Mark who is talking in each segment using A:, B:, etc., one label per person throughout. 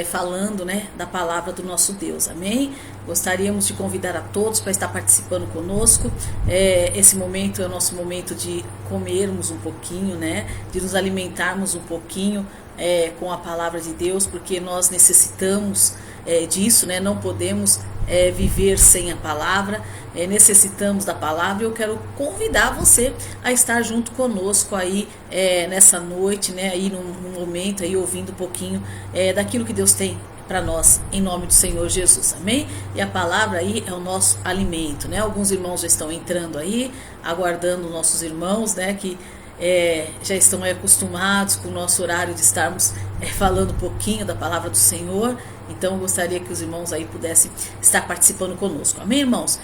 A: falando, né, da palavra do nosso Deus, amém? Gostaríamos de convidar a todos para estar participando conosco. Esse momento é o nosso momento de comermos um pouquinho, né, de nos alimentarmos um pouquinho com a palavra de Deus, porque nós necessitamos disso, né? Não podemos viver sem a palavra, necessitamos da palavra. Eu quero convidar você a estar junto conosco aí nessa noite, né? Aí num momento aí ouvindo um pouquinho daquilo que Deus tem para nós, em nome do Senhor Jesus, amém? E a palavra aí é o nosso alimento, né? Alguns irmãos já estão entrando aí, aguardando nossos irmãos, né? Que já estão acostumados com o nosso horário de estarmos falando um pouquinho da palavra do Senhor. Então eu gostaria que os irmãos aí pudessem estar participando conosco, amém, irmãos?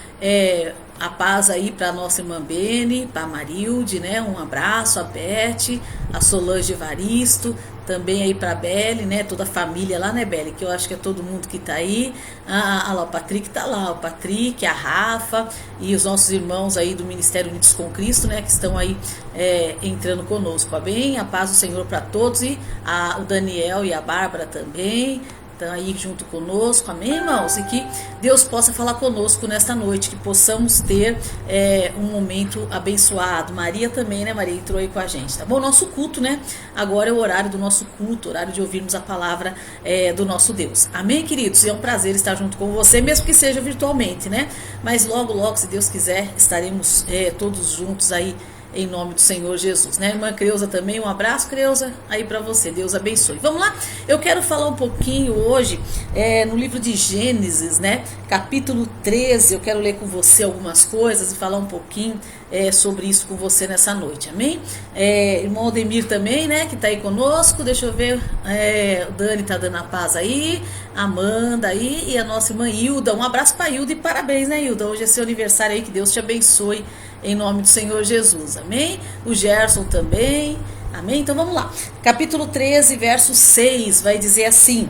A: A paz aí para a nossa irmã Bene, para a Marilde, né? Um abraço, a Beth, a Solange Evaristo, também aí para a Belle, né? Toda a família lá, né, Belle? Que eu acho que é todo mundo que está aí. Lá, o Patrick está lá, o Patrick, a Rafa e os nossos irmãos aí do Ministério Unidos com Cristo, né? Que estão aí entrando conosco, amém? A paz do Senhor para todos e o Daniel e a Bárbara também estão aí junto conosco, amém, irmãos? E que Deus possa falar conosco nesta noite, que possamos ter um momento abençoado. Maria também, né? Maria entrou aí com a gente, tá bom? Nosso culto, né? Agora é o horário do nosso culto, horário de ouvirmos a palavra do nosso Deus, amém, queridos? E é um prazer estar junto com você, mesmo que seja virtualmente, né? Mas logo, logo, se Deus quiser, estaremos todos juntos aí, em nome do Senhor Jesus, né? Irmã Creuza também, um abraço, Creuza, aí para você, Deus abençoe. Vamos lá, eu quero falar um pouquinho hoje no livro de Gênesis, né? Capítulo 13, eu quero ler com você algumas coisas e falar um pouquinho sobre isso com você nessa noite, amém? Irmão Ademir também, né, que tá aí conosco, deixa eu ver, o Dani tá dando a paz aí, Amanda aí e a nossa irmã Hilda, um abraço para Hilda e parabéns, né, Hilda? Hoje é seu aniversário aí, que Deus te abençoe em nome do Senhor Jesus, amém? O Gerson também, amém? Então vamos lá, capítulo 13, verso 6, vai dizer assim: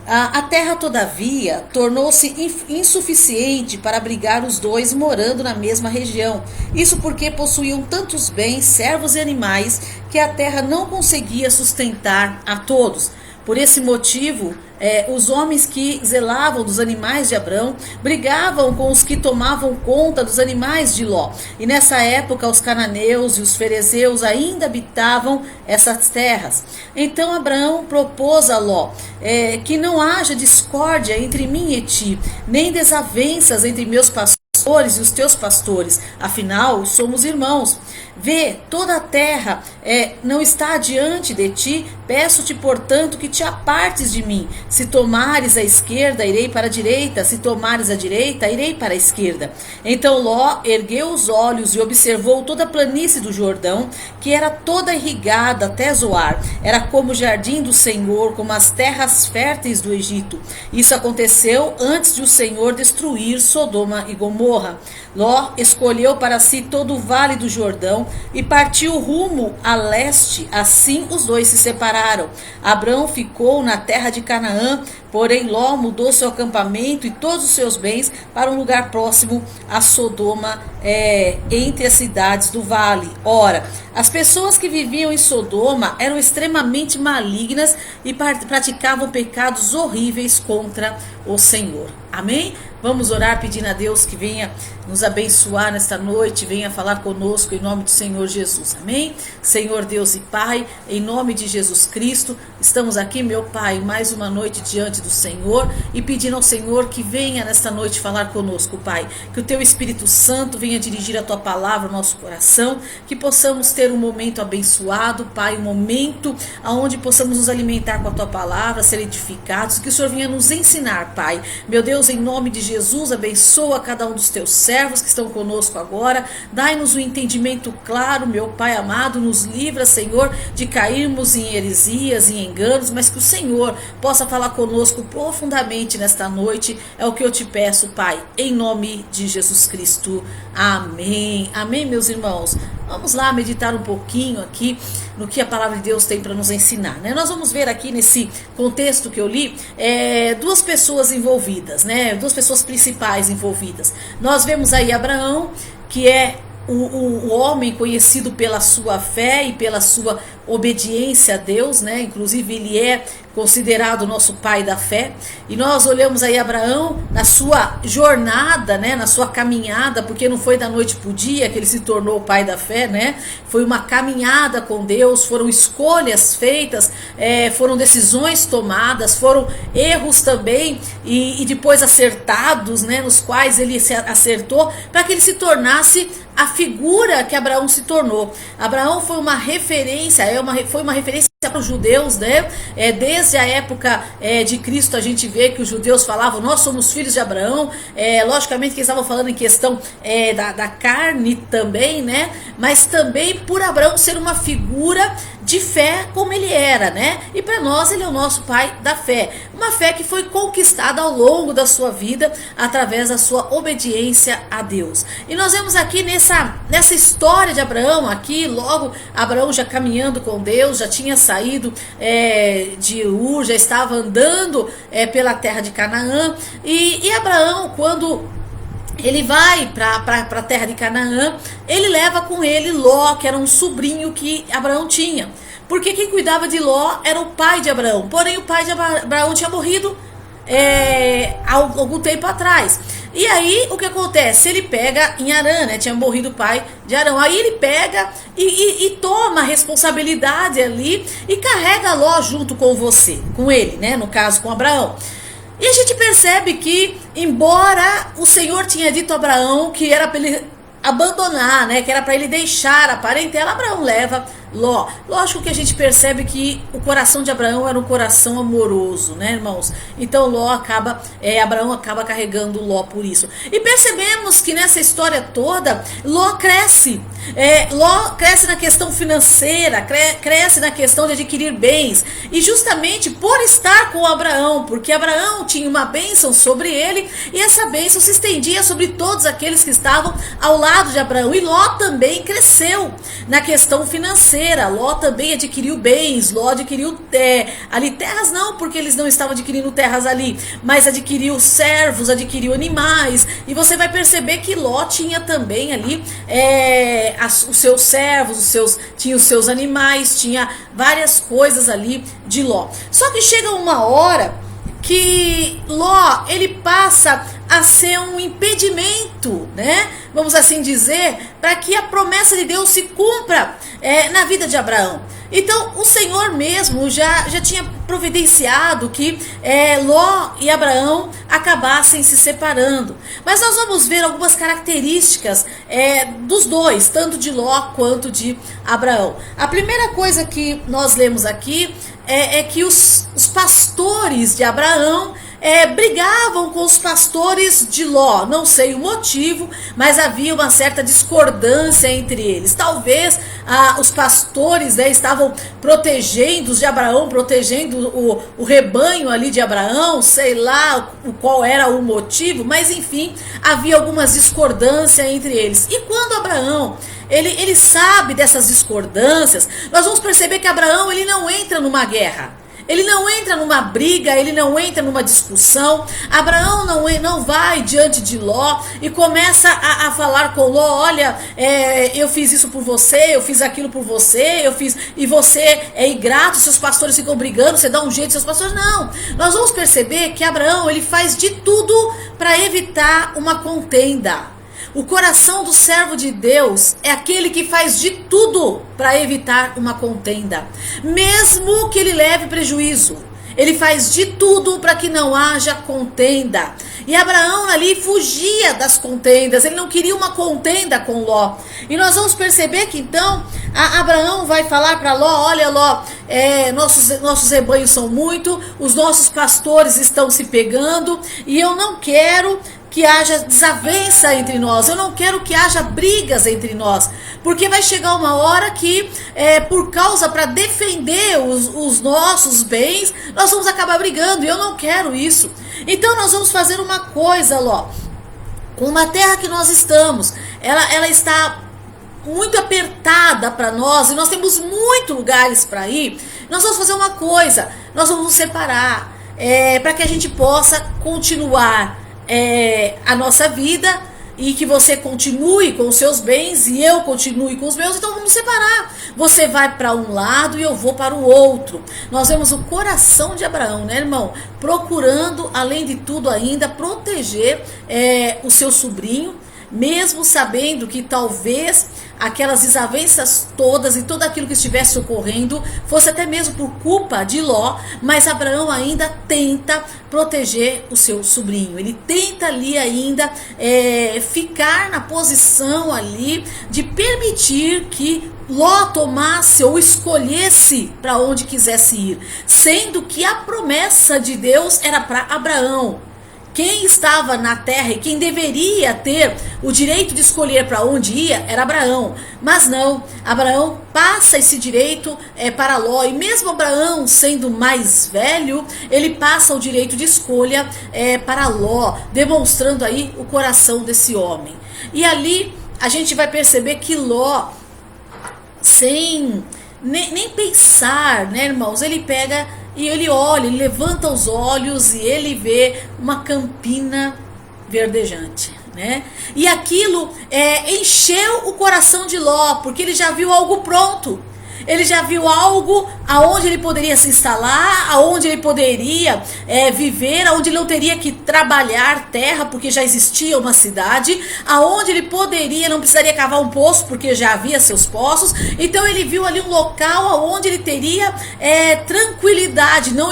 A: a terra, todavia, tornou-se insuficiente para abrigar os dois morando na mesma região. Isso porque possuíam tantos bens, servos e animais, que a terra não conseguia sustentar a todos. Por esse motivo, os homens que zelavam dos animais de Abrão brigavam com os que tomavam conta dos animais de Ló. E nessa época os cananeus e os ferezeus ainda habitavam essas terras. Então Abraão propôs a Ló que não haja discórdia entre mim e ti, nem desavenças entre meus pastores e os teus pastores, afinal somos irmãos. Vê, toda a terra não está diante de ti, peço-te, portanto, que te apartes de mim. Se tomares a esquerda, irei para a direita, se tomares a direita, irei para a esquerda. Então Ló ergueu os olhos e observou toda a planície do Jordão, que era toda irrigada até Zoar. Era como o jardim do Senhor, como as terras férteis do Egito. Isso aconteceu antes de o Senhor destruir Sodoma e Gomorra. Ló escolheu para si todo o vale do Jordão e partiu rumo a leste. Assim os dois se separaram. Abrão ficou na terra de Canaã, porém Ló mudou seu acampamento e todos os seus bens para um lugar próximo a Sodoma, entre as cidades do vale. Ora, as pessoas que viviam em Sodoma eram extremamente malignas e praticavam pecados horríveis contra o Senhor. Amém? Vamos orar pedindo a Deus que venha nos abençoar nesta noite, venha falar conosco em nome do Senhor Jesus, amém? Senhor Deus e Pai, em nome de Jesus Cristo, estamos aqui, meu Pai, mais uma noite diante do Senhor e pedindo ao Senhor que venha nesta noite falar conosco, Pai, que o Teu Espírito Santo venha dirigir a Tua palavra ao nosso coração, que possamos ter um momento abençoado, Pai, um momento onde possamos nos alimentar com a Tua palavra, ser edificados, que o Senhor venha nos ensinar, Pai, meu Deus, em nome de Jesus, abençoa cada um dos Teus servos que estão conosco agora, dai-nos um entendimento claro, meu Pai amado, nos livra, Senhor, de cairmos em heresias e enganos, mas que o Senhor possa falar conosco profundamente nesta noite, é o que eu te peço, Pai, em nome de Jesus Cristo, amém, amém, meus irmãos. Vamos lá meditar um pouquinho aqui no que a palavra de Deus tem para nos ensinar, né? Nós vamos ver aqui nesse contexto que eu li, duas pessoas envolvidas, né? Duas pessoas principais envolvidas. Nós vemos aí Abraão, que é o homem conhecido pela sua fé e pela sua obediência a Deus, né? Inclusive ele é considerado o nosso pai da fé. E nós olhamos aí Abraão na sua jornada, né, na sua caminhada, porque não foi da noite para o dia que ele se tornou o pai da fé, né? Foi uma caminhada com Deus, foram escolhas feitas, foram decisões tomadas, foram erros também e depois acertados, né, nos quais ele se acertou para que ele se tornasse a figura que Abraão se tornou. Abraão foi uma referência, foi uma referência para os judeus, né? Desde a época de Cristo a gente vê que os judeus falavam, nós somos filhos de Abraão, logicamente que eles estavam falando em questão da carne também, né? Mas também por Abraão ser uma figura de fé como ele era, né? E para nós ele é o nosso pai da fé, uma fé que foi conquistada ao longo da sua vida através da sua obediência a Deus. E nós vemos aqui nessa história de Abraão, aqui logo Abraão já caminhando com Deus, já tinha saído de Ur, já estava andando pela terra de Canaã, e Abraão, quando ele vai para a terra de Canaã, ele leva com ele Ló, que era um sobrinho que Abraão tinha. Porque quem cuidava de Ló era o pai de Abraão. Porém, o pai de Abraão tinha morrido há algum tempo atrás. E aí, o que acontece? Ele pega em Harã, né? Tinha morrido o pai de Arão. Aí ele pega e toma a responsabilidade ali e carrega Ló junto com ele, né? No caso, com Abraão. E a gente percebe que, embora o Senhor tinha dito a Abraão que era para ele abandonar, né, que era para ele deixar a parentela, Abraão leva Ló. Lógico que a gente percebe que o coração de Abraão era um coração amoroso, né, irmãos? Então Abraão acaba carregando Ló por isso. E percebemos que nessa história toda, Ló cresce. Ló cresce na questão financeira, cresce na questão de adquirir bens. E justamente por estar com Abraão, porque Abraão tinha uma bênção sobre ele, e essa bênção se estendia sobre todos aqueles que estavam ao lado de Abraão. E Ló também cresceu na questão financeira. Ló também adquiriu bens, Ló adquiriu ali terras, não porque eles não estavam adquirindo terras ali, mas adquiriu servos, adquiriu animais, e você vai perceber que Ló tinha também ali os seus servos, tinha os seus animais, tinha várias coisas ali de Ló. Só que chega uma hora que Ló, ele passa a ser um impedimento, né? Vamos assim dizer, para que a promessa de Deus se cumpra na vida de Abraão. Então o Senhor mesmo já tinha providenciado que Ló e Abraão acabassem se separando. Mas nós vamos ver algumas características dos dois, tanto de Ló quanto de Abraão. A primeira coisa que nós lemos aqui é que os pastores de Abraão brigavam com os pastores de Ló. Não sei o motivo, mas havia uma certa discordância entre eles. Talvez os pastores estavam protegendo os de Abraão, protegendo o rebanho ali de Abraão, sei lá qual era o motivo, mas enfim, havia algumas discordâncias entre eles. E quando Abraão ele sabe dessas discordâncias, nós vamos perceber que Abraão ele não entra numa guerra. Ele não entra numa briga, ele não entra numa discussão. Abraão não vai diante de Ló e começa a falar com Ló, olha, eu fiz isso por você, eu fiz aquilo por você, e você é ingrato, seus pastores ficam brigando, você dá um jeito, seus pastores... Não, nós vamos perceber que Abraão ele faz de tudo para evitar uma contenda. O coração do servo de Deus é aquele que faz de tudo para evitar uma contenda, mesmo que ele leve prejuízo. Ele faz de tudo para que não haja contenda. E Abraão ali fugia das contendas, ele não queria uma contenda com Ló. E nós vamos perceber que então Abraão vai falar para Ló, olha Ló, nossos rebanhos são muito, os nossos pastores estão se pegando, e eu não quero que haja desavença entre nós, eu não quero que haja brigas entre nós, porque vai chegar uma hora que por causa, para defender os nossos bens, nós vamos acabar brigando, e eu não quero isso. Então nós vamos fazer uma coisa, Ló, com uma terra que nós estamos, ela está muito apertada para nós, e nós temos muitos lugares para ir. Nós vamos fazer uma coisa, nós vamos nos separar, para que a gente possa continuar a nossa vida e que você continue com os seus bens e eu continue com os meus, então vamos separar. Você vai para um lado e eu vou para o outro. Nós vemos o coração de Abraão, né, irmão? Procurando, além de tudo ainda, proteger o seu sobrinho, mesmo sabendo que talvez aquelas desavenças todas e tudo aquilo que estivesse ocorrendo fosse até mesmo por culpa de Ló, mas Abraão ainda tenta proteger o seu sobrinho. Ele tenta ali ainda ficar na posição ali de permitir que Ló tomasse ou escolhesse para onde quisesse ir, sendo que a promessa de Deus era para Abraão. Quem estava na terra e quem deveria ter o direito de escolher para onde ia era Abraão. Mas não, Abraão passa esse direito para Ló. E mesmo Abraão sendo mais velho, ele passa o direito de escolha para Ló, demonstrando aí o coração desse homem. E ali a gente vai perceber que Ló, sem nem pensar, né, irmãos, ele pega e ele olha, ele levanta os olhos e ele vê uma campina verdejante, né? E aquilo encheu o coração de Ló, porque ele já viu algo pronto. Ele já viu algo aonde ele poderia se instalar, aonde ele poderia viver, aonde ele não teria que trabalhar terra, porque já existia uma cidade, aonde ele poderia, não precisaria cavar um poço, porque já havia seus poços. Então ele viu ali um local aonde ele teria tranquilidade, não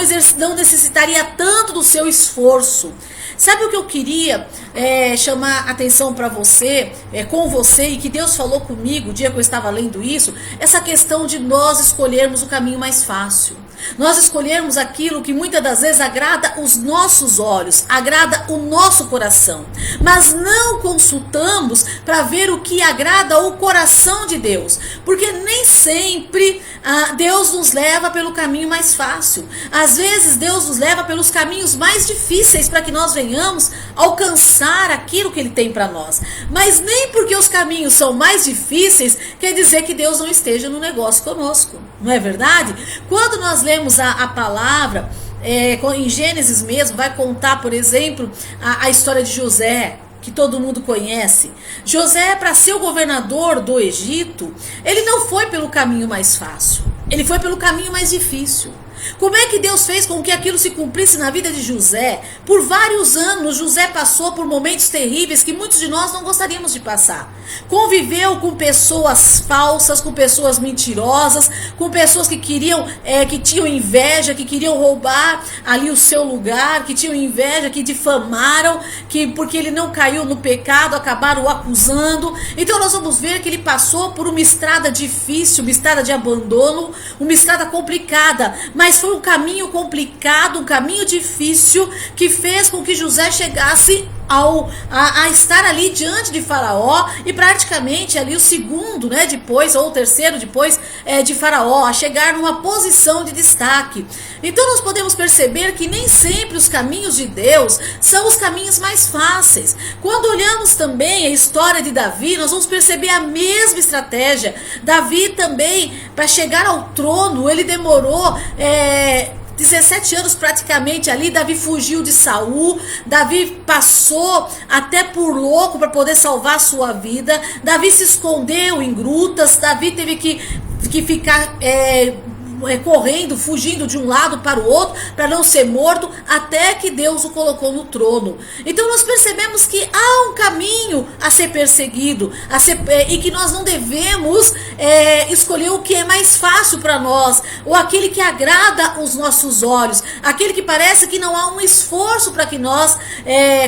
A: necessitaria tanto do seu esforço. Sabe o que eu queria chamar atenção para você, com você, e que Deus falou comigo o dia que eu estava lendo isso? Essa questão de nós escolhermos o caminho mais fácil. Nós escolhermos aquilo que muitas das vezes agrada os nossos olhos, agrada o nosso coração, mas não consultamos para ver o que agrada o coração de Deus, porque nem sempre Deus nos leva pelo caminho mais fácil. Às vezes Deus nos leva pelos caminhos mais difíceis para que nós venhamos alcançar aquilo que Ele tem para nós. Mas nem porque os caminhos são mais difíceis quer dizer que Deus não esteja no negócio conosco, não é verdade? Quando nós lemos a palavra, em Gênesis mesmo, vai contar, por exemplo, a história de José, que todo mundo conhece. José, para ser o governador do Egito, ele não foi pelo caminho mais fácil, ele foi pelo caminho mais difícil. Como é que Deus fez com que aquilo se cumprisse na vida de José? Por vários anos, José passou por momentos terríveis que muitos de nós não gostaríamos de passar. Conviveu com pessoas falsas, com pessoas mentirosas, com pessoas que tinham inveja, que queriam roubar ali o seu lugar, que tinham inveja, que difamaram, que porque ele não caiu no pecado, acabaram o acusando. Então nós vamos ver que ele passou por uma estrada difícil, uma estrada de abandono, uma estrada complicada, mas foi um caminho complicado, um caminho difícil, que fez com que José chegasse a estar ali diante de Faraó, e praticamente ali o segundo, né, depois, ou o terceiro depois de Faraó, a chegar numa posição de destaque. Então nós podemos perceber que nem sempre os caminhos de Deus são os caminhos mais fáceis. Quando olhamos também a história de Davi, nós vamos perceber a mesma estratégia. Davi também, para chegar ao trono, ele demorou 17 anos praticamente ali. Davi fugiu de Saul, Davi passou até por louco para poder salvar a sua vida, Davi se escondeu em grutas, Davi teve que ficar correndo, fugindo de um lado para o outro para não ser morto, até que Deus o colocou no trono. Então nós percebemos que há um caminho a ser perseguido, e que nós não devemos escolher o que é mais fácil para nós, ou aquele que agrada os nossos olhos, aquele que parece que não há um esforço para que nós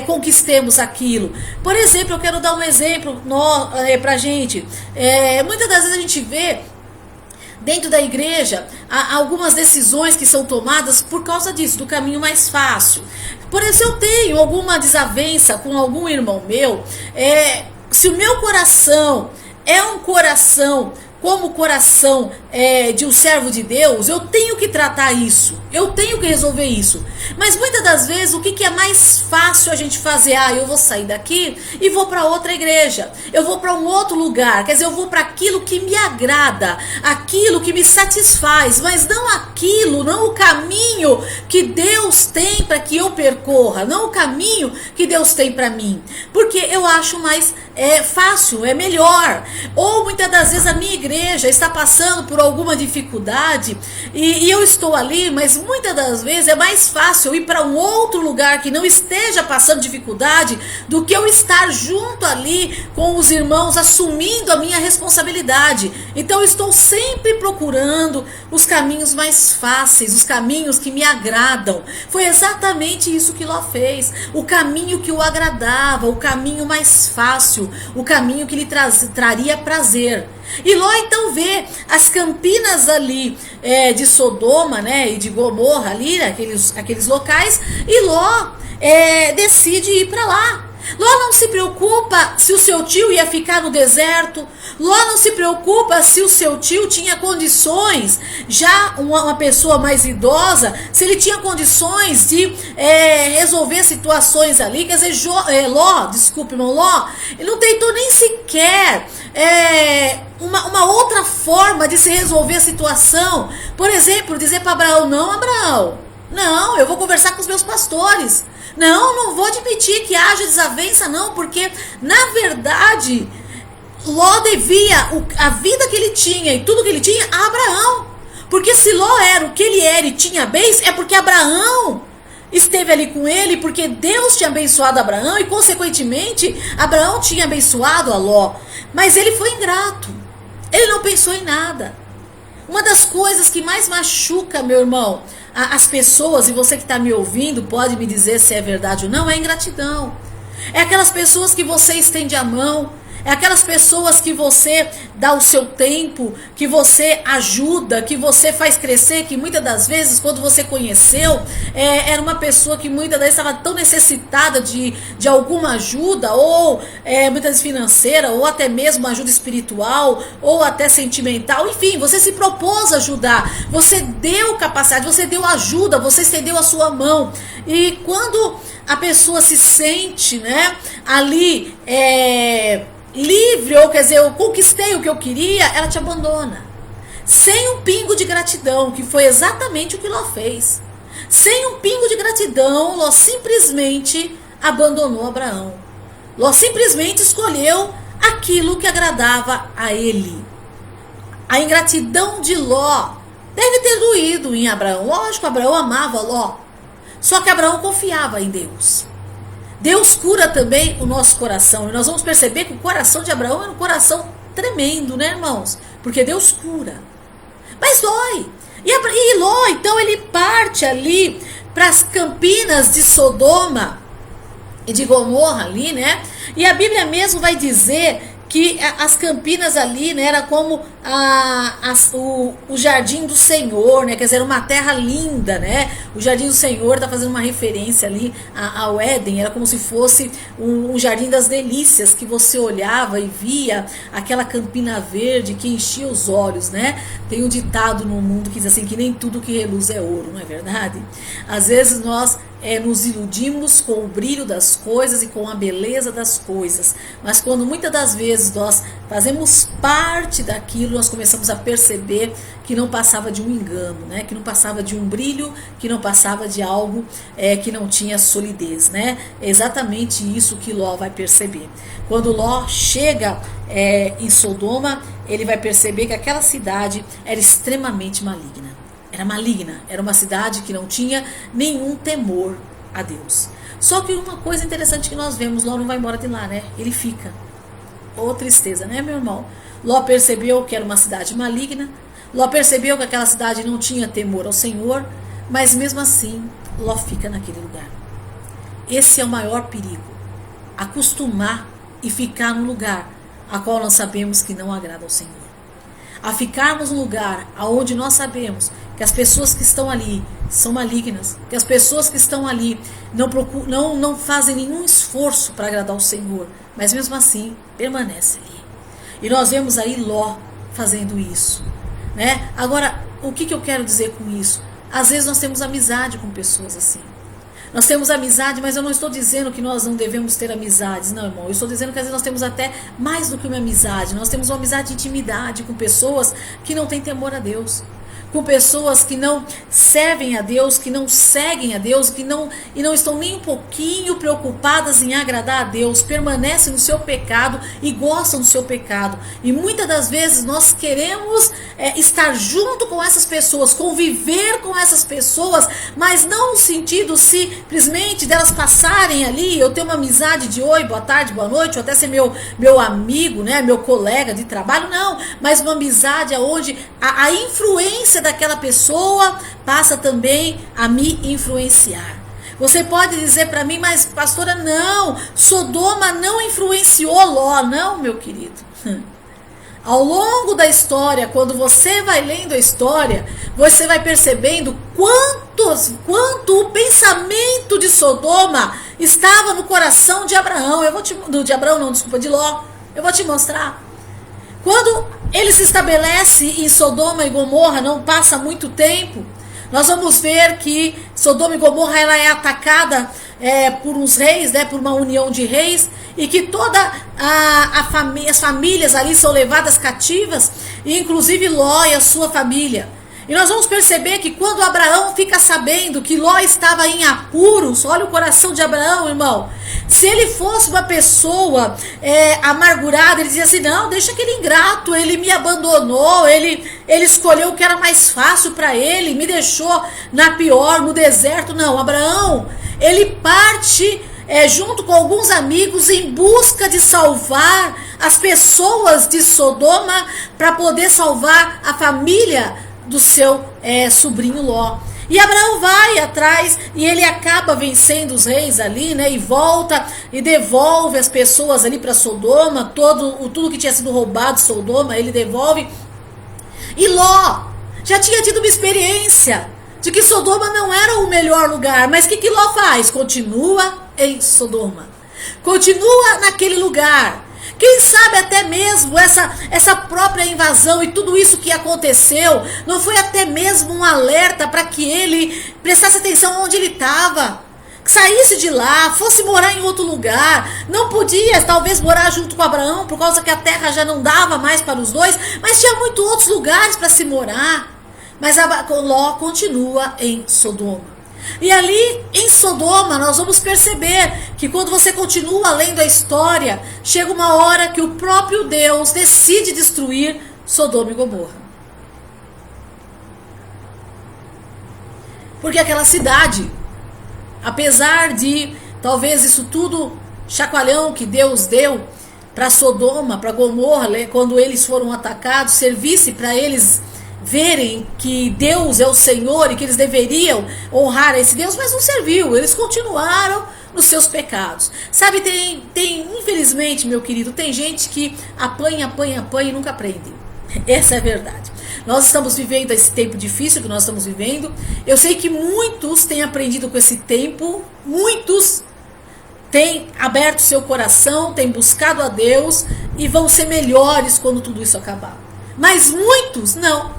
A: conquistemos aquilo. Por exemplo, eu quero dar um exemplo para a gente. Muitas das vezes a gente vê dentro da igreja há algumas decisões que são tomadas por causa disso, do caminho mais fácil. Por exemplo, se eu tenho alguma desavença com algum irmão meu, se o meu coração é um coração como o coração de um servo de Deus, eu tenho que tratar isso, eu tenho que resolver isso. Mas muitas das vezes, o que é mais fácil a gente fazer? Eu vou sair daqui e vou para outra igreja, eu vou para um outro lugar, quer dizer, eu vou para aquilo que me agrada, aquilo que me satisfaz, mas não aquilo, não o caminho que Deus tem para que eu percorra, não o caminho que Deus tem para mim, porque eu acho mais fácil, é melhor. Ou muitas das vezes a minha igreja está passando por alguma dificuldade e eu estou ali, mas muitas das vezes é mais fácil eu ir para um outro lugar que não esteja passando dificuldade do que eu estar junto ali com os irmãos assumindo a minha responsabilidade. Então eu estou sempre procurando os caminhos mais fáceis, os caminhos que me agradam. Foi exatamente isso que Ló fez, o caminho que o agradava, o caminho mais fácil, o caminho que lhe traria prazer. E Ló então vê as campinas ali de Sodoma, né, e de Gomorra ali, aqueles locais, e Ló decide ir para lá. Ló não se preocupa se o seu tio ia ficar no deserto. Ló não se preocupa se o seu tio tinha condições, já uma pessoa mais idosa, se ele tinha condições de resolver situações ali. Quer dizer, Ló, ele não tentou nem sequer uma outra forma de se resolver a situação. Por exemplo, dizer para Abraão, não, eu vou conversar com os meus pastores. Não vou admitir que haja desavença, não, porque na verdade Ló devia a vida que ele tinha e tudo que ele tinha a Abraão. Porque se Ló era o que ele era e tinha bens, é porque Abraão esteve ali com ele, porque Deus tinha abençoado Abraão e consequentemente Abraão tinha abençoado a Ló. Mas ele foi ingrato, ele não pensou em nada. Uma das coisas que mais machuca, meu irmão, as pessoas, e você que está me ouvindo pode me dizer se é verdade ou não, é ingratidão. É aquelas pessoas que você estende a mão, é aquelas pessoas que você dá o seu tempo, que você ajuda, que você faz crescer, que muitas das vezes, quando você conheceu, era uma pessoa que muitas das vezes estava tão necessitada de alguma ajuda, ou muitas vezes financeira, ou até mesmo ajuda espiritual, ou até sentimental, enfim, você se propôs ajudar, você deu capacidade, você deu ajuda, você estendeu a sua mão, e quando a pessoa se sente, né, ali, livre, ou quer dizer, eu conquistei o que eu queria, ela te abandona. Sem um pingo de gratidão, que foi exatamente o que Ló fez. Sem um pingo de gratidão, Ló simplesmente abandonou Abraão. Ló simplesmente escolheu aquilo que agradava a ele. A ingratidão de Ló deve ter doído em Abraão. Lógico, Abraão amava Ló. Só que Abraão confiava em Deus. Deus cura também o nosso coração. E nós vamos perceber que o coração de Abraão era um coração tremendo, né, irmãos? Porque Deus cura. Mas dói. E Ló, então, ele parte ali para as campinas de Sodoma e de Gomorra ali, né? E a Bíblia mesmo vai dizer que as campinas ali, né, era como o jardim do Senhor, né, quer dizer, uma terra linda, né, o jardim do Senhor está fazendo uma referência ali ao Éden, era como se fosse um jardim das delícias, que você olhava e via aquela campina verde que enchia os olhos, né. Tem um ditado no mundo que diz assim, que nem tudo que reluz é ouro, não é verdade? Às vezes nós nos iludimos com o brilho das coisas e com a beleza das coisas, mas quando muitas das vezes nós fazemos parte daquilo, nós começamos a perceber que não passava de um engano, né? Que não passava de um brilho, que não passava de algo que não tinha solidez, né? É exatamente isso que Ló vai perceber. Quando Ló chega em Sodoma, ele vai perceber que aquela cidade era extremamente maligna. Era maligna, era uma cidade que não tinha nenhum temor a Deus. Só que uma coisa interessante que nós vemos, Ló não vai embora de lá, né? Ele fica. Ô tristeza, né, meu irmão? Ló percebeu que era uma cidade maligna, Ló percebeu que aquela cidade não tinha temor ao Senhor, mas mesmo assim, Ló fica naquele lugar. Esse é o maior perigo, acostumar e ficar num lugar a qual nós sabemos que não agrada ao Senhor. A ficarmos num lugar onde nós sabemos que as pessoas que estão ali são malignas, que as pessoas que estão ali não fazem nenhum esforço para agradar ao Senhor, mas mesmo assim permanece ali. E nós vemos aí Ló fazendo isso, né? Agora, o que eu quero dizer com isso? Às vezes nós temos amizade com pessoas assim. Nós temos amizade, mas eu não estou dizendo que nós não devemos ter amizades, não, irmão. Eu estou dizendo que às vezes nós temos até mais do que uma amizade. Nós temos uma amizade de intimidade com pessoas que não têm temor a Deus, com pessoas que não servem a Deus, que não seguem a Deus, e não estão nem um pouquinho preocupadas em agradar a Deus, permanecem no seu pecado e gostam do seu pecado. E muitas das vezes nós queremos estar junto com essas pessoas, conviver com essas pessoas, mas não no sentido simplesmente delas passarem ali, eu tenho uma amizade de oi, boa tarde, boa noite, ou até ser meu amigo, né, meu colega de trabalho, não, mas uma amizade onde a influência daquela pessoa passa também a me influenciar. Você pode dizer para mim, mas pastora, não, Sodoma não influenciou Ló. Não, meu querido. Ao longo da história, quando você vai lendo a história, você vai percebendo quanto o pensamento de Sodoma estava no coração de Abraão. De Ló. Eu vou te mostrar. Quando ele se estabelece em Sodoma e Gomorra, não passa muito tempo, nós vamos ver que Sodoma e Gomorra ela é atacada por uns reis, né, por uma união de reis, e que todas as famílias ali são levadas cativas, inclusive Ló e a sua família. E nós vamos perceber que quando Abraão fica sabendo que Ló estava em apuros, olha o coração de Abraão, irmão. Se ele fosse uma pessoa amargurada, ele dizia assim, não, deixa aquele ingrato, ele me abandonou, ele escolheu o que era mais fácil para ele, me deixou na pior, no deserto. Não, Abraão, ele parte junto com alguns amigos em busca de salvar as pessoas de Sodoma para poder salvar a família do seu sobrinho Ló. E Abraão vai atrás e ele acaba vencendo os reis ali, né? E volta e devolve as pessoas ali para Sodoma, tudo que tinha sido roubado de Sodoma, ele devolve. E Ló já tinha tido uma experiência de que Sodoma não era o melhor lugar, mas o que Ló faz? Continua em Sodoma, continua naquele lugar. Quem sabe até mesmo essa própria invasão e tudo isso que aconteceu não foi até mesmo um alerta para que ele prestasse atenção onde ele estava, saísse de lá, fosse morar em outro lugar. Não podia talvez morar junto com Abraão por causa que a terra já não dava mais para os dois, mas tinha muitos outros lugares para se morar. Mas Ló continua em Sodoma. E ali em Sodoma nós vamos perceber que quando você continua lendo a história, chega uma hora que o próprio Deus decide destruir Sodoma e Gomorra. Porque aquela cidade, apesar de talvez isso tudo chacoalhão que Deus deu para Sodoma, para Gomorra, quando eles foram atacados, servisse para eles verem que Deus é o Senhor e que eles deveriam honrar esse Deus, mas não serviu, eles continuaram nos seus pecados. Sabe, infelizmente, meu querido, tem gente que apanha e nunca aprende. Essa é a verdade. Nós estamos vivendo esse tempo difícil que nós estamos vivendo. Eu sei que muitos têm aprendido com esse tempo, muitos têm aberto seu coração, têm buscado a Deus e vão ser melhores quando tudo isso acabar. Mas muitos não.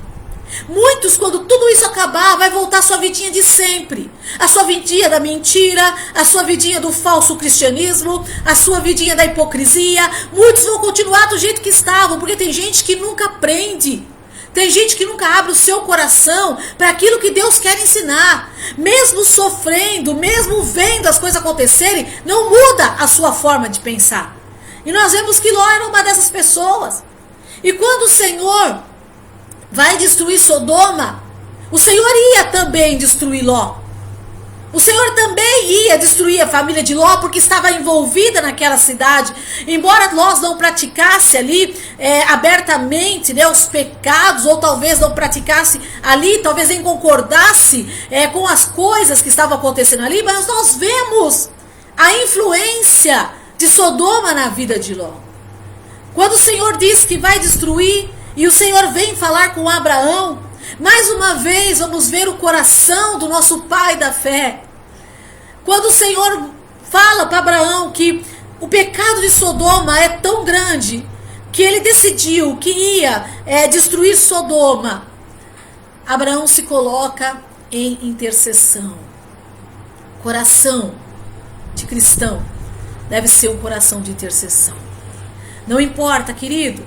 A: Muitos, quando tudo isso acabar, vai voltar a sua vidinha de sempre. A sua vidinha da mentira, a sua vidinha do falso cristianismo, a sua vidinha da hipocrisia. Muitos vão continuar do jeito que estavam, porque tem gente que nunca aprende. Tem gente que nunca abre o seu coração para aquilo que Deus quer ensinar. Mesmo sofrendo, mesmo vendo as coisas acontecerem, não muda a sua forma de pensar. E nós vemos que Ló era uma dessas pessoas. E quando o Senhor vai destruir Sodoma, o Senhor ia também destruir Ló. O Senhor também ia destruir a família de Ló, porque estava envolvida naquela cidade. Embora Ló não praticasse ali abertamente, né, os pecados, ou talvez não praticasse ali, talvez nem concordasse com as coisas que estavam acontecendo ali, mas nós vemos a influência de Sodoma na vida de Ló. Quando o Senhor diz que vai destruir, e o Senhor vem falar com Abraão, mais uma vez vamos ver o coração do nosso pai da fé. Quando o Senhor fala para Abraão que o pecado de Sodoma é tão grande, que ele decidiu que ia destruir Sodoma, Abraão se coloca em intercessão. Coração de cristão deve ser um coração de intercessão. Não importa, querido,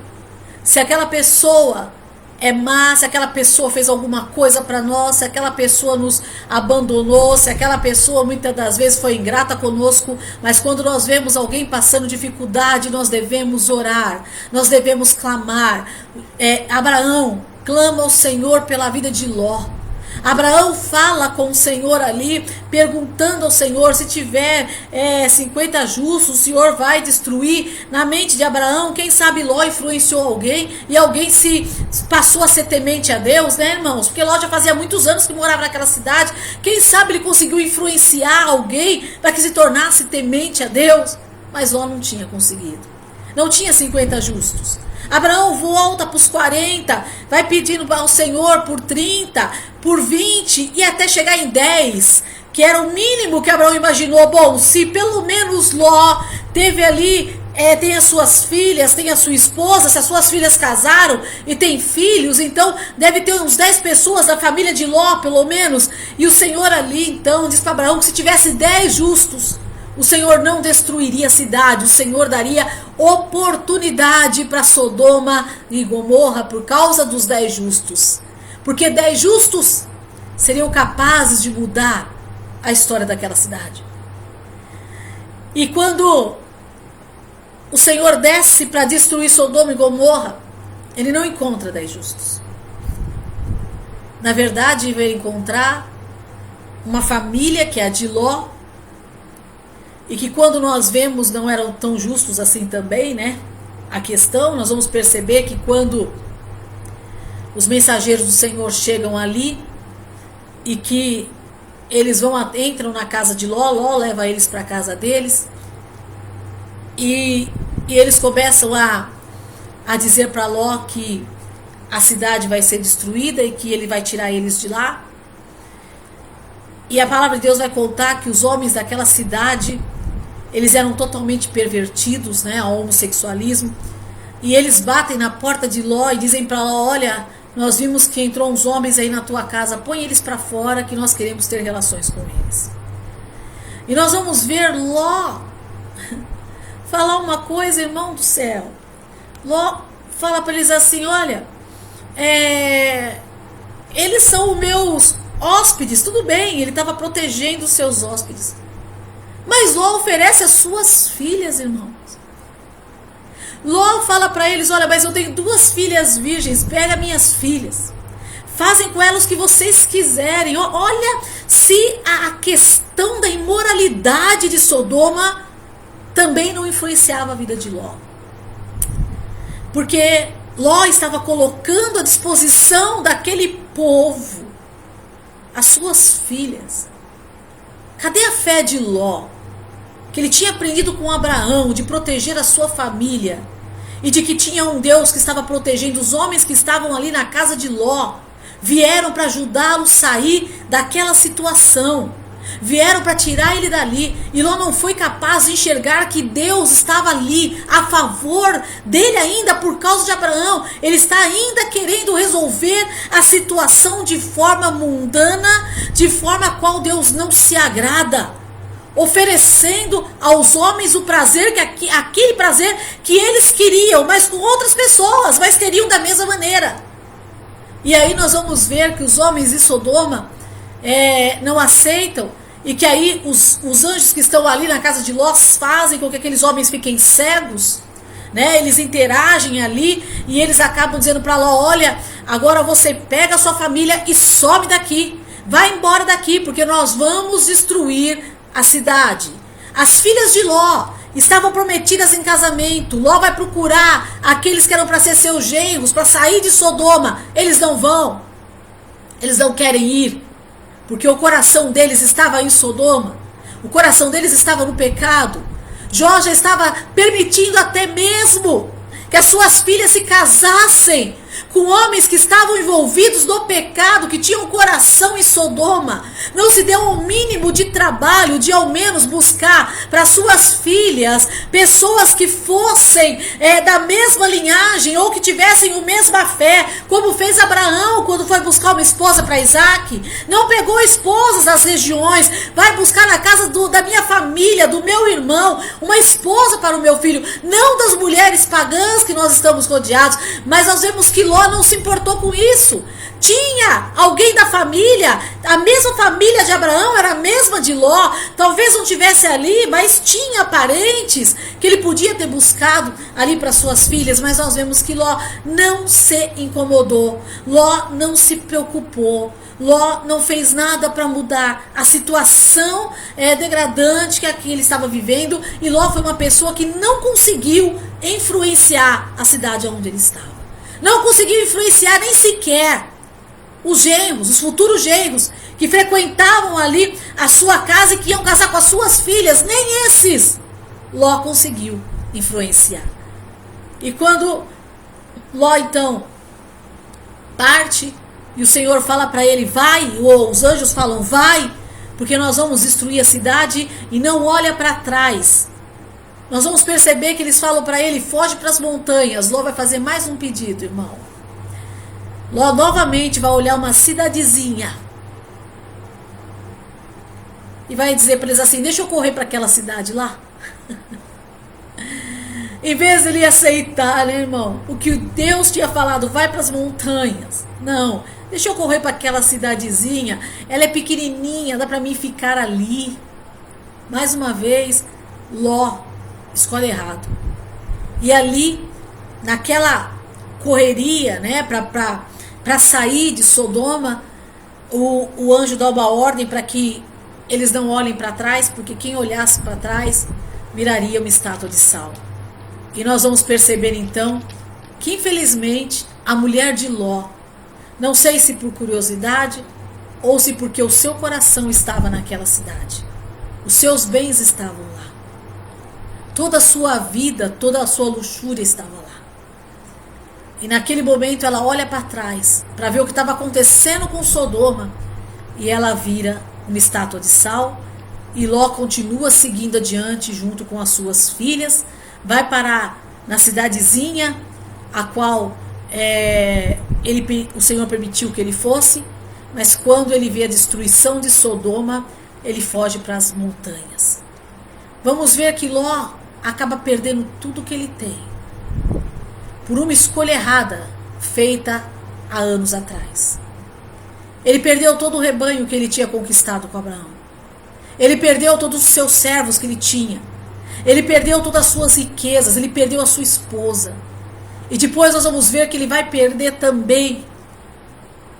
A: se aquela pessoa é má, se aquela pessoa fez alguma coisa para nós, se aquela pessoa nos abandonou, se aquela pessoa muitas das vezes foi ingrata conosco, mas quando nós vemos alguém passando dificuldade, nós devemos orar, nós devemos clamar. Abraão clama ao Senhor pela vida de Ló. Abraão fala com o Senhor ali, perguntando ao Senhor: se tiver 50 justos, o Senhor vai destruir? Na mente de Abraão, quem sabe Ló influenciou alguém e alguém se passou a ser temente a Deus, né, irmãos? Porque Ló já fazia muitos anos que morava naquela cidade. Quem sabe ele conseguiu influenciar alguém para que se tornasse temente a Deus? Mas Ló não tinha conseguido. Não tinha 50 justos. Abraão volta para os 40, vai pedindo ao Senhor por 30, por 20 e até chegar em 10, que era o mínimo que Abraão imaginou. Bom, se pelo menos Ló teve ali, tem as suas filhas, tem a sua esposa, se as suas filhas casaram e tem filhos, então deve ter uns 10 pessoas da família de Ló, pelo menos. E o Senhor ali, então, diz para Abraão que se tivesse 10 justos, o Senhor não destruiria a cidade, o Senhor daria oportunidade para Sodoma e Gomorra por causa dos 10 justos. Porque 10 justos seriam capazes de mudar a história daquela cidade. E quando o Senhor desce para destruir Sodoma e Gomorra, ele não encontra 10 justos. Na verdade, ele vai encontrar uma família que é a de Ló, e que quando nós vemos não eram tão justos assim também, né? A questão, nós vamos perceber que quando os mensageiros do Senhor chegam ali e que eles entram na casa de Ló, Ló leva eles para a casa deles e eles começam a dizer para Ló que a cidade vai ser destruída e que ele vai tirar eles de lá. E a palavra de Deus vai contar que os homens daquela cidade, eles eram totalmente pervertidos, né, ao homossexualismo. E eles batem na porta de Ló e dizem para Ló: olha, nós vimos que entrou uns homens aí na tua casa, põe eles para fora que nós queremos ter relações com eles. E nós vamos ver Ló falar uma coisa, irmão do céu. Ló fala para eles assim: olha, eles são os meus hóspedes. Tudo bem, ele estava protegendo os seus hóspedes. Mas Ló oferece as suas filhas, irmãos. Ló fala para eles: olha, mas eu tenho 2 filhas virgens, pega minhas filhas, fazem com elas o que vocês quiserem. Olha, se a questão da imoralidade de Sodoma também não influenciava a vida de Ló. Porque Ló estava colocando à disposição daquele povo as suas filhas. Cadê a fé de Ló? Que ele tinha aprendido com Abraão de proteger a sua família e de que tinha um Deus que estava protegendo os homens que estavam ali na casa de Ló. Vieram para ajudá-lo a sair daquela situação. Vieram para tirar ele dali. E Ló não foi capaz de enxergar que Deus estava ali a favor dele ainda por causa de Abraão. Ele está ainda querendo resolver a situação de forma mundana, de forma a qual Deus não se agrada, oferecendo aos homens o prazer, aquele prazer que eles queriam, mas com outras pessoas, mas queriam da mesma maneira. E aí nós vamos ver que os homens de Sodoma não aceitam, e que aí os anjos que estão ali na casa de Ló fazem com que aqueles homens fiquem cegos, né? Eles interagem ali e eles acabam dizendo para Ló: olha, agora você pega a sua família e some daqui, vai embora daqui, porque nós vamos destruir a cidade. As filhas de Ló estavam prometidas em casamento. Ló vai procurar aqueles que eram para ser seus genros, para sair de Sodoma. Eles não vão, eles não querem ir, porque o coração deles estava em Sodoma, o coração deles estava no pecado. Jó já estava permitindo até mesmo que as suas filhas se casassem com homens que estavam envolvidos no pecado, que tinham coração em Sodoma. Não se deu o mínimo de trabalho de ao menos buscar para suas filhas pessoas que fossem da mesma linhagem ou que tivessem a mesma fé, como fez Abraão quando foi buscar uma esposa para Isaac. Não pegou esposas das regiões, vai buscar na casa da minha família, do meu irmão, uma esposa para o meu filho, não das mulheres pagãs que nós estamos rodeados, mas nós vemos que Ló não se importou com isso. Tinha alguém da família, a mesma família de Abraão era a mesma de Ló, talvez não tivesse ali, mas tinha parentes que ele podia ter buscado ali para suas filhas, mas nós vemos que Ló não se incomodou, Ló não se preocupou, Ló não fez nada para mudar a situação degradante que aqui ele estava vivendo, e Ló foi uma pessoa que não conseguiu influenciar a cidade onde ele estava. Não conseguiu influenciar nem sequer os genros, os futuros genros, que frequentavam ali a sua casa e que iam casar com as suas filhas. Nem esses Ló conseguiu influenciar. E quando Ló então parte e o Senhor fala para ele, vai, ou os anjos falam, vai, porque nós vamos destruir a cidade, e não olha para trás. Nós vamos perceber que eles falam para ele, foge para as montanhas. Ló vai fazer mais um pedido, irmão. Ló novamente vai olhar uma cidadezinha e vai dizer para eles assim, deixa eu correr para aquela cidade lá. Em vez de ele aceitar, né, irmão, o que Deus tinha falado, vai para as montanhas. Não, deixa eu correr para aquela cidadezinha, ela é pequenininha, dá para mim ficar ali. Mais uma vez, Ló escolhe errado. E ali, naquela correria, né, para sair de Sodoma, o anjo dá uma ordem para que eles não olhem para trás, porque quem olhasse para trás miraria uma estátua de sal. E nós vamos perceber então que infelizmente a mulher de Ló, não sei se por curiosidade ou se porque o seu coração estava naquela cidade, os seus bens estavam lá, toda a sua vida, toda a sua luxúria estava lá. E naquele momento ela olha para trás para ver o que estava acontecendo com Sodoma, e ela vira uma estátua de sal. E Ló continua seguindo adiante junto com as suas filhas, vai parar na cidadezinha a qual o Senhor permitiu que ele fosse, mas quando ele vê a destruição de Sodoma, ele foge para as montanhas. Vamos ver que Ló acaba perdendo tudo que ele tem por uma escolha errada feita há anos atrás. Ele perdeu todo o rebanho que ele tinha conquistado com Abraão. Ele perdeu todos os seus servos que ele tinha. Ele perdeu todas as suas riquezas. Ele perdeu a sua esposa. E depois nós vamos ver que ele vai perder também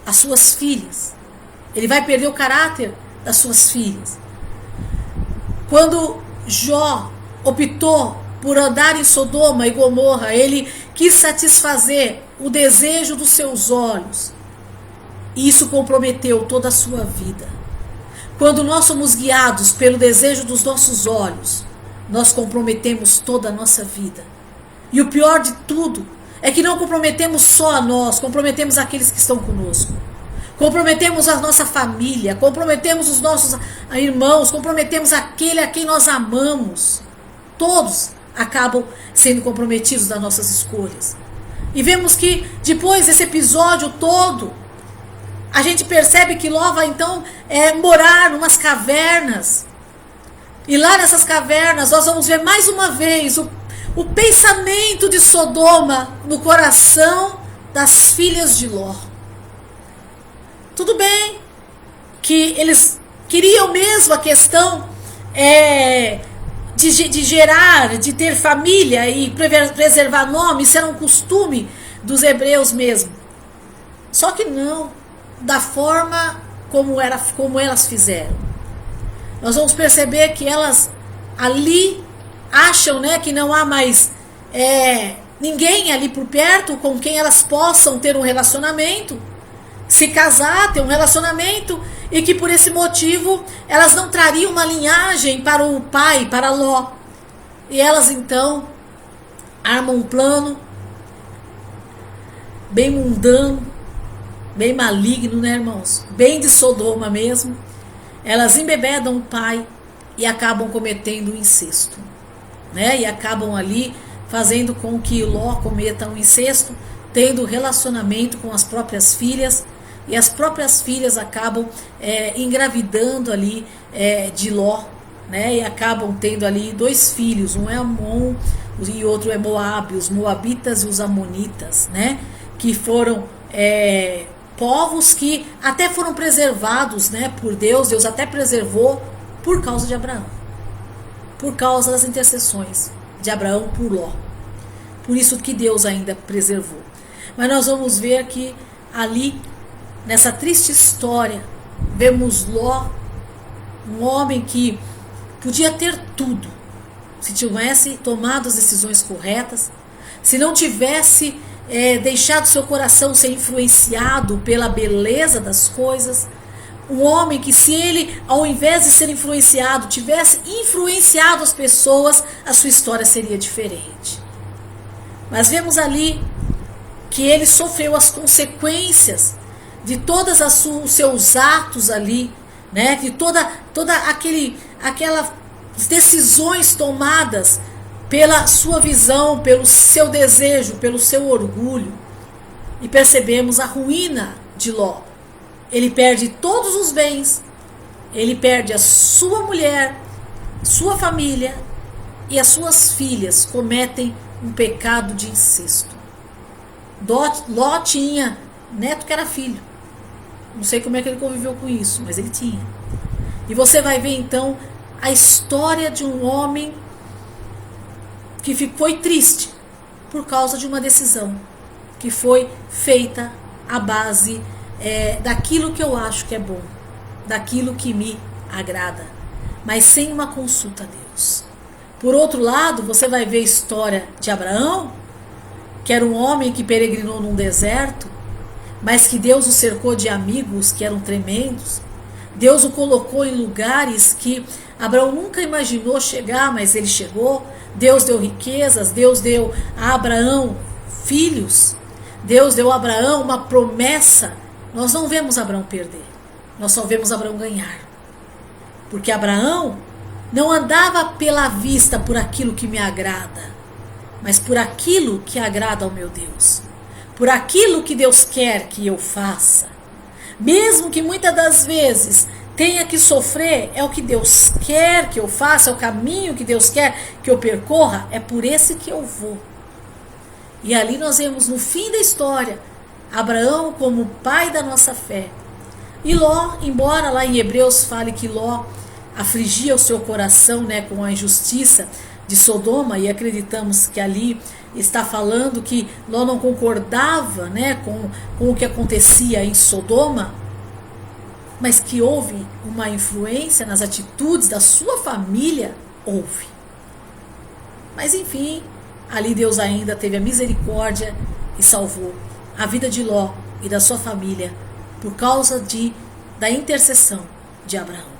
A: as suas filhas. Ele vai perder o caráter das suas filhas. Quando Jó optou por andar em Sodoma e Gomorra, ele quis satisfazer o desejo dos seus olhos. E isso comprometeu toda a sua vida. Quando nós somos guiados pelo desejo dos nossos olhos, nós comprometemos toda a nossa vida. E o pior de tudo é que não comprometemos só a nós, comprometemos aqueles que estão conosco. Comprometemos a nossa família, comprometemos os nossos irmãos, comprometemos aquele a quem nós amamos. Todos acabam sendo comprometidos das nossas escolhas. E vemos que depois desse episódio todo, a gente percebe que Ló vai então morar em umas cavernas. E lá nessas cavernas nós vamos ver mais uma vez o pensamento de Sodoma no coração das filhas de Ló. Tudo bem que eles queriam mesmo a questão de gerar, de ter família e preservar nome, isso era um costume dos hebreus mesmo. Só que não da forma como elas fizeram. Nós vamos perceber que elas ali acham, né, que não há mais ninguém ali por perto com quem elas possam ter um relacionamento, se casar, ter um relacionamento, e que por esse motivo elas não trariam uma linhagem para o pai, para Ló. E elas então armam um plano bem mundano, bem maligno, né, irmãos? Bem de Sodoma mesmo. Elas embebedam o pai e acabam cometendo o incesto, né? E acabam ali fazendo com que Ló cometa um incesto, tendo relacionamento com as próprias filhas, e as próprias filhas acabam engravidando ali de Ló, né? E acabam tendo ali 2 filhos, um é Amon e outro é Moabe, os moabitas e os amonitas, né? Que foram povos que até foram preservados, né, por Deus. Deus até preservou por causa de Abraão, por causa das intercessões de Abraão por Ló. Por isso que Deus ainda preservou. Mas nós vamos ver que ali, nessa triste história, vemos Ló, um homem que podia ter tudo, se tivesse tomado as decisões corretas, se não tivesse deixado seu coração ser influenciado pela beleza das coisas. Um homem que, se ele, ao invés de ser influenciado, tivesse influenciado as pessoas, a sua história seria diferente. Mas vemos ali que ele sofreu as consequências de todos os seus atos ali, né? De toda aquelas decisões tomadas pela sua visão, pelo seu desejo, pelo seu orgulho. E percebemos a ruína de Ló. Ele perde todos os bens, ele perde a sua mulher, sua família, e as suas filhas cometem um pecado de incesto. Ló tinha neto que era filho. Não sei como é que ele conviveu com isso, mas ele tinha. E você vai ver então a história de um homem que foi triste por causa de uma decisão que foi feita à base daquilo que eu acho que é bom, daquilo que me agrada, mas sem uma consulta a Deus. Por outro lado, você vai ver a história de Abraão, que era um homem que peregrinou num deserto, mas que Deus o cercou de amigos que eram tremendos. Deus o colocou em lugares que Abraão nunca imaginou chegar, mas ele chegou. Deus deu riquezas, Deus deu a Abraão filhos, Deus deu a Abraão uma promessa. Nós não vemos Abraão perder, nós só vemos Abraão ganhar. Porque Abraão não andava pela vista por aquilo que me agrada, mas por aquilo que agrada ao meu Deus, por aquilo que Deus quer que eu faça. Mesmo que muitas das vezes tenha que sofrer, é o que Deus quer que eu faça, é o caminho que Deus quer que eu percorra, é por esse que eu vou. E ali nós vemos no fim da história, Abraão como pai da nossa fé. E Ló, embora lá em Hebreus fale que Ló afligia o seu coração, né, com a injustiça de Sodoma, e acreditamos que ali está falando que Ló não concordava, né, com o que acontecia em Sodoma, mas que houve uma influência nas atitudes da sua família, houve. Mas enfim, ali Deus ainda teve a misericórdia e salvou a vida de Ló e da sua família por causa da intercessão de Abraão.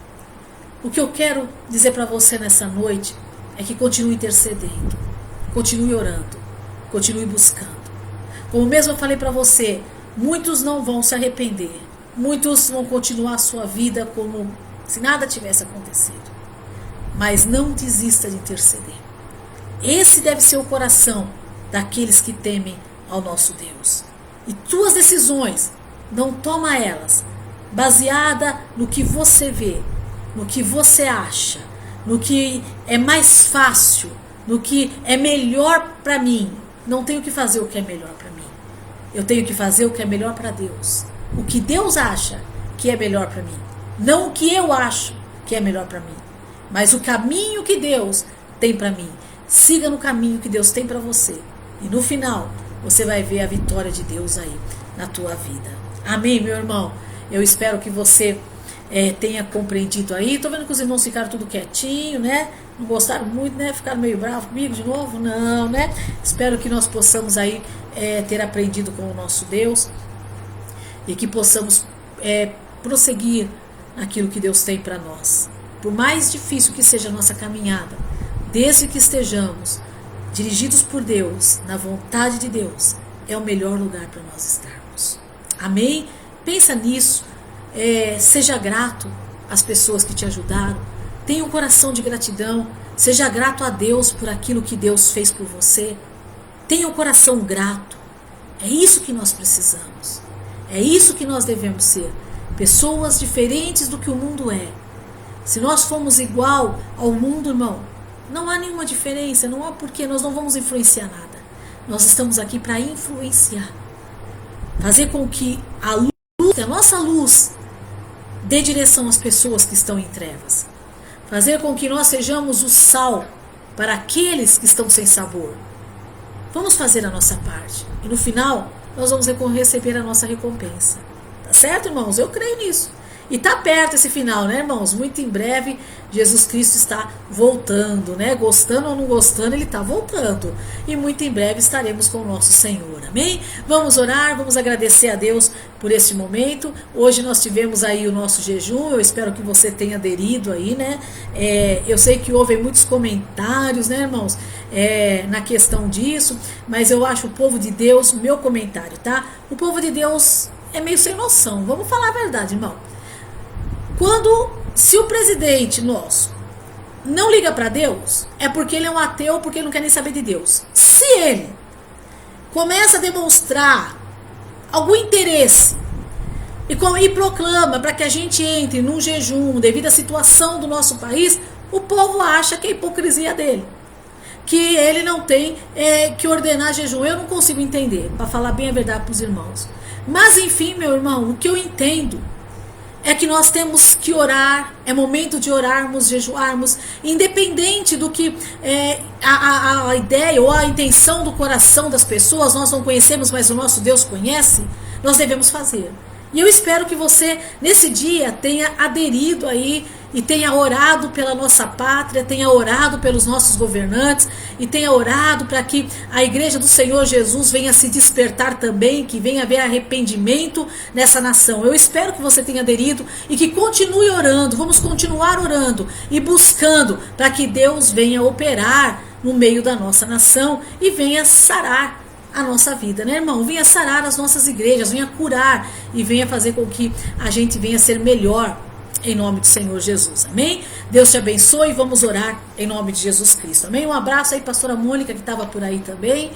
A: O que eu quero dizer para você nessa noite é que continue intercedendo, continue orando, continue buscando. Como mesmo eu falei para você, muitos não vão se arrepender, muitos vão continuar a sua vida como se nada tivesse acontecido. Mas não desista de interceder. Esse deve ser o coração daqueles que temem ao nosso Deus. E tuas decisões, não toma elas baseada no que você vê, no que você acha, no que é mais fácil, no que é melhor para mim. Não tenho que fazer o que é melhor para mim. Eu tenho que fazer o que é melhor para Deus. O que Deus acha que é melhor para mim. Não o que eu acho que é melhor para mim, mas o caminho que Deus tem para mim. Siga no caminho que Deus tem para você. E no final, você vai ver a vitória de Deus aí na tua vida. Amém, meu irmão? Eu espero que você tenha compreendido aí. Tô vendo que os irmãos ficaram tudo quietinho, né? Não gostaram muito, né? Ficaram meio bravos comigo de novo? Não, né? Espero que nós possamos aí ter aprendido com o nosso Deus e que possamos prosseguir naquilo que Deus tem para nós. Por mais difícil que seja a nossa caminhada, desde que estejamos dirigidos por Deus, na vontade de Deus, é o melhor lugar para nós estarmos. Amém? Pensa nisso. Seja grato às pessoas que te ajudaram. Tenha um coração de gratidão. Seja grato a Deus por aquilo que Deus fez por você. Tenha um coração grato. É isso que nós precisamos. É isso que nós devemos ser. Pessoas diferentes do que o mundo é. Se nós formos igual ao mundo, irmão, não há nenhuma diferença, não há porquê, nós não vamos influenciar nada. Nós estamos aqui para influenciar. Fazer com que a nossa luz, dê direção às pessoas que estão em trevas. Fazer com que nós sejamos o sal para aqueles que estão sem sabor. Vamos fazer a nossa parte. E no final, nós vamos receber a nossa recompensa. Tá certo, irmãos? Eu creio nisso. E tá perto esse final, né, irmãos? Muito em breve, Jesus Cristo está voltando, né? Gostando ou não gostando, ele está voltando. E muito em breve estaremos com o nosso Senhor, amém? Vamos orar, vamos agradecer a Deus por este momento. Hoje nós tivemos aí o nosso jejum, eu espero que você tenha aderido aí, né? Eu sei que houve muitos comentários, né, irmãos? Na questão disso, mas eu acho o povo de Deus, meu comentário, tá? O povo de Deus é meio sem noção, vamos falar a verdade, irmão. Se o presidente nosso não liga para Deus, é porque ele é um ateu, porque ele não quer nem saber de Deus. Se ele começa a demonstrar algum interesse e proclama para que a gente entre num jejum devido à situação do nosso país, o povo acha que é hipocrisia dele, que ele não tem que ordenar jejum. Eu não consigo entender, para falar bem a verdade para os irmãos. Mas enfim, meu irmão, o que eu entendo é que nós temos que orar, é momento de orarmos, jejuarmos, independente do que a ideia ou a intenção do coração das pessoas, nós não conhecemos, mas o nosso Deus conhece, nós devemos fazer. E eu espero que você, nesse dia, tenha aderido aí e tenha orado pela nossa pátria, tenha orado pelos nossos governantes e tenha orado para que a igreja do Senhor Jesus venha se despertar também, que venha haver arrependimento nessa nação. Eu espero que você tenha aderido e que continue orando, vamos continuar orando e buscando para que Deus venha operar no meio da nossa nação e venha sarar a nossa vida, né, irmão? Venha sarar as nossas igrejas, venha curar e venha fazer com que a gente venha ser melhor em nome do Senhor Jesus, amém? Deus te abençoe e vamos orar em nome de Jesus Cristo, amém? Um abraço aí, pastora Mônica, que estava por aí também.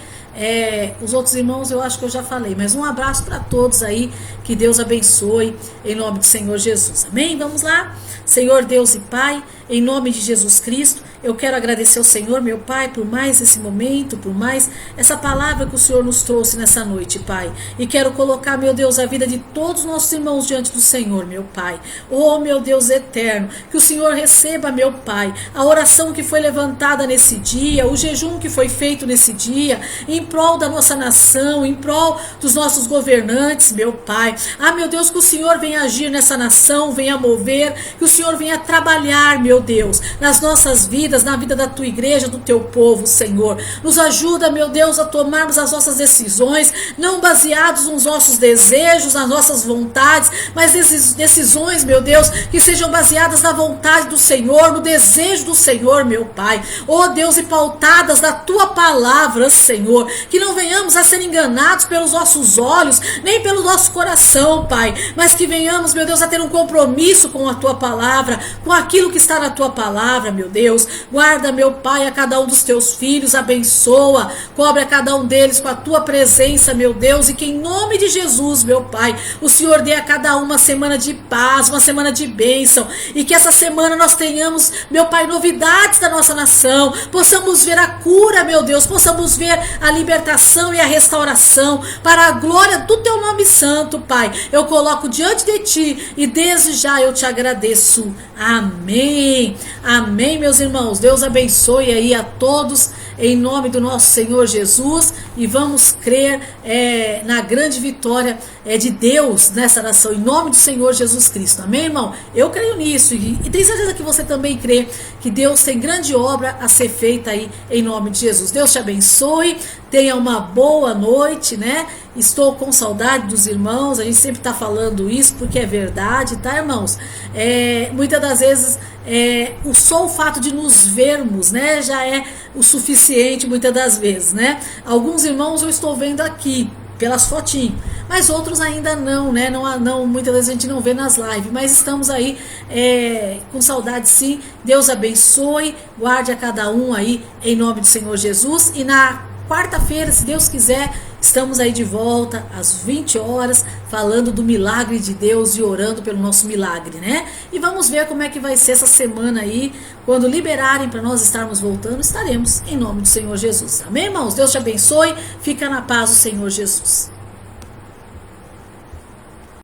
A: Os outros irmãos eu acho que eu já falei, mas um abraço para todos aí, que Deus abençoe em nome do Senhor Jesus, amém? Vamos lá? Senhor Deus e Pai, em nome de Jesus Cristo, eu quero agradecer ao Senhor, meu Pai, por mais esse momento, por mais essa palavra que o Senhor nos trouxe nessa noite, Pai. E quero colocar, meu Deus, a vida de todos os nossos irmãos diante do Senhor, meu Pai. Oh, meu Deus eterno, que o Senhor receba, meu Pai, a oração que foi levantada nesse dia, o jejum que foi feito nesse dia, em prol da nossa nação, em prol dos nossos governantes, meu Pai. Ah, meu Deus, que o Senhor venha agir nessa nação, venha mover, que o Senhor venha trabalhar, meu Deus, nas nossas vidas, na vida da tua igreja, do teu povo, Senhor. Nos ajuda, meu Deus, a tomarmos as nossas decisões, não baseados nos nossos desejos, nas nossas vontades, mas decisões, meu Deus, que sejam baseadas na vontade do Senhor, no desejo do Senhor, meu Pai. Oh, Deus, e pautadas da tua palavra, Senhor, que não venhamos a ser enganados pelos nossos olhos, nem pelo nosso coração, Pai, mas que venhamos, meu Deus, a ter um compromisso com a tua palavra, com aquilo que está na tua palavra, meu Deus. Guarda, meu Pai, a cada um dos teus filhos, abençoa, cobre a cada um deles com a tua presença, meu Deus, e que em nome de Jesus, meu Pai, o Senhor dê a cada um uma semana de paz, uma semana de bênção, e que essa semana nós tenhamos, meu Pai, novidades da nossa nação, possamos ver a cura, meu Deus, possamos ver a libertação e a restauração, para a glória do teu nome santo, Pai. Eu coloco diante de ti e desde já eu te agradeço. Amém. Amém, meus irmãos. Deus abençoe aí a todos em nome do nosso Senhor Jesus e vamos crer na grande vitória de Deus nessa nação, em nome do Senhor Jesus Cristo, amém, irmão? Eu creio nisso e tenho certeza que você também crê que Deus tem grande obra a ser feita aí em nome de Jesus. Deus te abençoe, tenha uma boa noite, né? estou com saudade dos irmãos. A gente sempre está falando isso porque é verdade, tá, irmãos? Muitas das vezes só o fato de nos vermos, né, já é o suficiente muitas das vezes, né? Alguns irmãos eu estou vendo aqui pelas fotinhas, mas outros ainda não, né? Não, muitas vezes a gente não vê nas lives, mas estamos aí com saudade, sim. Deus abençoe, guarde a cada um aí em nome do Senhor Jesus. E na quarta-feira, se Deus quiser, estamos aí de volta às 20 horas falando do milagre de Deus e orando pelo nosso milagre, né? E vamos ver como é que vai ser essa semana aí. Quando liberarem para nós estarmos voltando, estaremos em nome do Senhor Jesus. Amém, irmãos? Deus te abençoe. Fica na paz do Senhor Jesus.